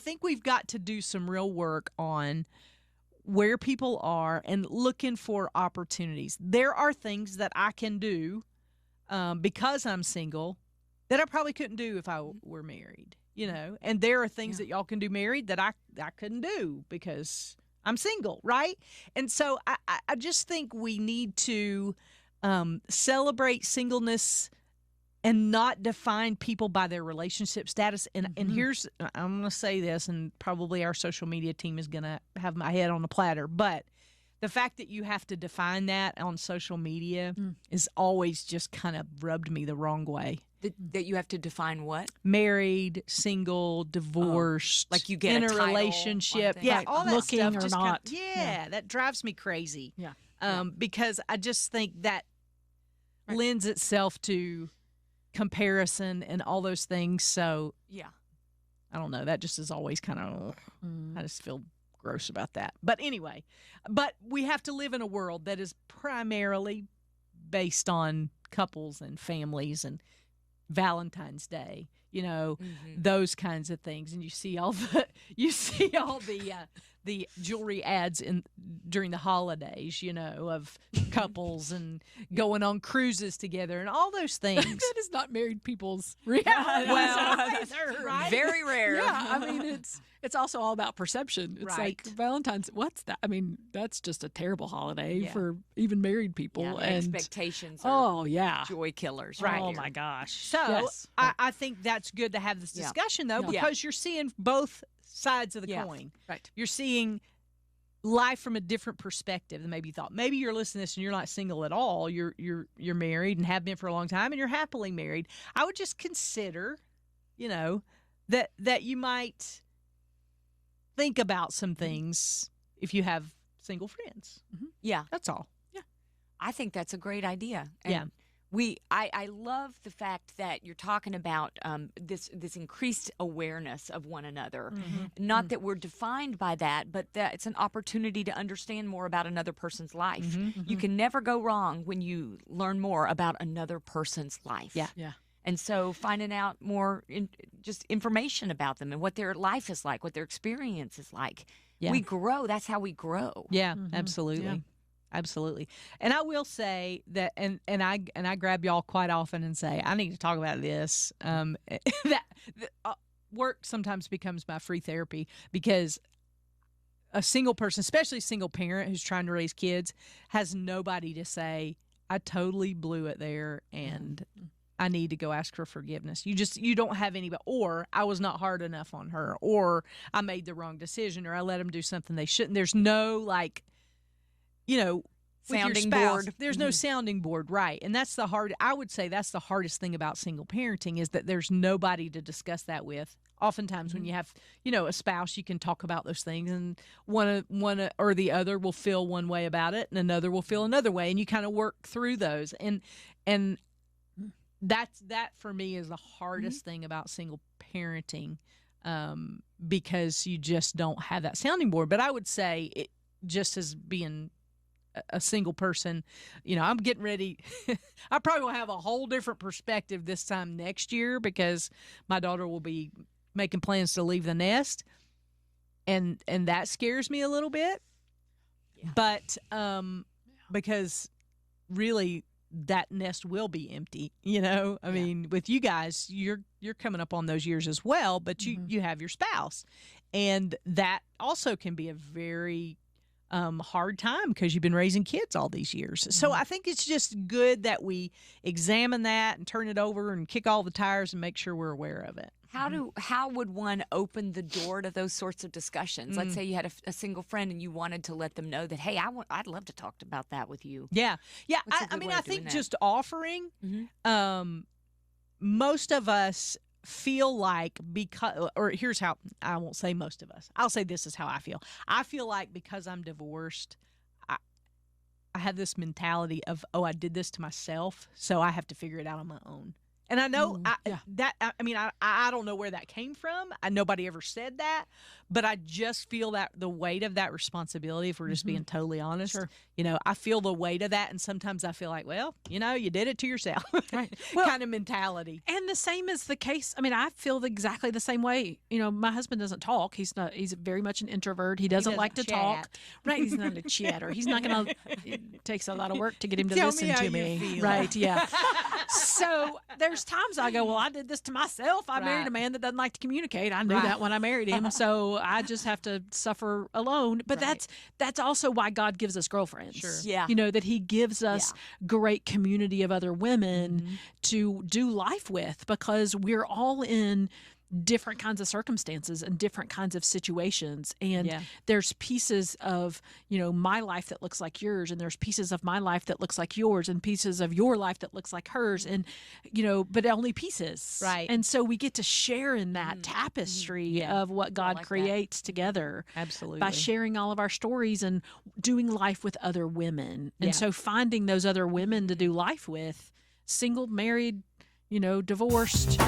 think we've got to do some real work on where people are and looking for opportunities. There are things that I can do because I'm single that I probably couldn't do if I were married, and there are things that y'all can do married that I couldn't do because I'm single, right? And so I just think we need to celebrate singleness and not define people by their relationship status. And here's, I'm going to say this, and probably our social media team is going to have my head on a platter, but the fact that you have to define that on social media is always just kind of rubbed me the wrong way. That you have to define what? Married, single, divorced, like you get in a a title, relationship. one thing. Yeah, Right, all that looking stuff or just not. that drives me crazy. Yeah. Because I just think that lends itself to comparison and all those things. So Yeah. I don't know. That just is always kind of, I just feel gross about that. But anyway, we have to live in a world that is primarily based on couples and families and Valentine's Day, those kinds of things. And you see all the the jewelry ads during the holidays, of couples and going on cruises together and all those things. That is not married people's reality. Right? Very rare. Yeah, I mean it's also all about perception. It's like Valentine's. What's that? I mean, that's just a terrible holiday for even married people. Yeah, and expectations are yeah, joy killers. Right. Oh my gosh. So I think that's good to have this discussion though, because you're seeing both sides of the coin. Right. You're seeing life from a different perspective than maybe you thought. Maybe you're listening to this and you're not single at all. You're married and have been for a long time and you're happily married. I would just consider, that you might think about some things if you have single friends. Yeah. That's all. Yeah. I think that's a great idea. And I love the fact that you're talking about this increased awareness of one another. Not that we're defined by that, but that it's an opportunity to understand more about another person's life. You can never go wrong when you learn more about another person's life. Yeah. And so finding out more just information about them and what their life is like, what their experience is like. Yeah. We grow. That's how we grow. Yeah, absolutely. Yeah. Absolutely. And I will say that, and I grab y'all quite often and say, I need to talk about this. Work sometimes becomes my free therapy because a single person, especially a single parent who's trying to raise kids, has nobody to say, I totally blew it there and I need to go ask for forgiveness. You don't have anybody, or I was not hard enough on her, or I made the wrong decision, or I let them do something they shouldn't. There's no sounding spouse, board. There's no sounding board, right? And I would say that's the hardest thing about single parenting is that there's nobody to discuss that with. Oftentimes when you have, a spouse, you can talk about those things and one or the other will feel one way about it and another will feel another way. And you kind of work through those. And that for me is the hardest thing about single parenting because you just don't have that sounding board. But I would say it just as being a single person, I'm getting ready. I probably will have a whole different perspective this time next year because my daughter will be making plans to leave the nest. And that scares me a little bit. Yeah. But because really that nest will be empty, I mean, with you guys, you're coming up on those years as well, but you have your spouse. And that also can be a very hard time because you've been raising kids all these years. So I think it's just good that we examine that and turn it over and kick all the tires and make sure we're aware of it. How would one open the door to those sorts of discussions? Let's say you had a single friend and you wanted to let them know that, hey, I'd love to talk about that with you. Yeah. I think just offering, most of us feel like here's how, I won't say most of us. I'll say this is how I feel. I feel like because I'm divorced, I have this mentality of, I did this to myself, so I have to figure it out on my own. And I know I don't know where that came from. Nobody ever said that, but I just feel that the weight of that responsibility, if we're just being totally honest, I feel the weight of that. And sometimes I feel like, well, you did it to yourself, right? Kind of mentality. And the same is the case. I mean, I feel exactly the same way. My husband doesn't talk. He's very much an introvert. He doesn't like to talk. Right. He's not a chatter. He's not going to, it takes a lot of work to get him to listen to me. Right. Yeah. So there's times I go, well, I did this to myself. I married a man that doesn't like to communicate. I knew that when I married him. So I just have to suffer alone. But that's also why God gives us girlfriends. Sure. Yeah. That he gives us great community of other women to do life with, because we're all in different kinds of circumstances and different kinds of situations. And there's pieces of, my life that looks like yours, and there's pieces of my life that looks like yours, and pieces of your life that looks like hers. And, but only pieces. Right. And so we get to share in that tapestry of what God creates together. Absolutely. By sharing all of our stories and doing life with other women. And so finding those other women to do life with, single, married, divorced.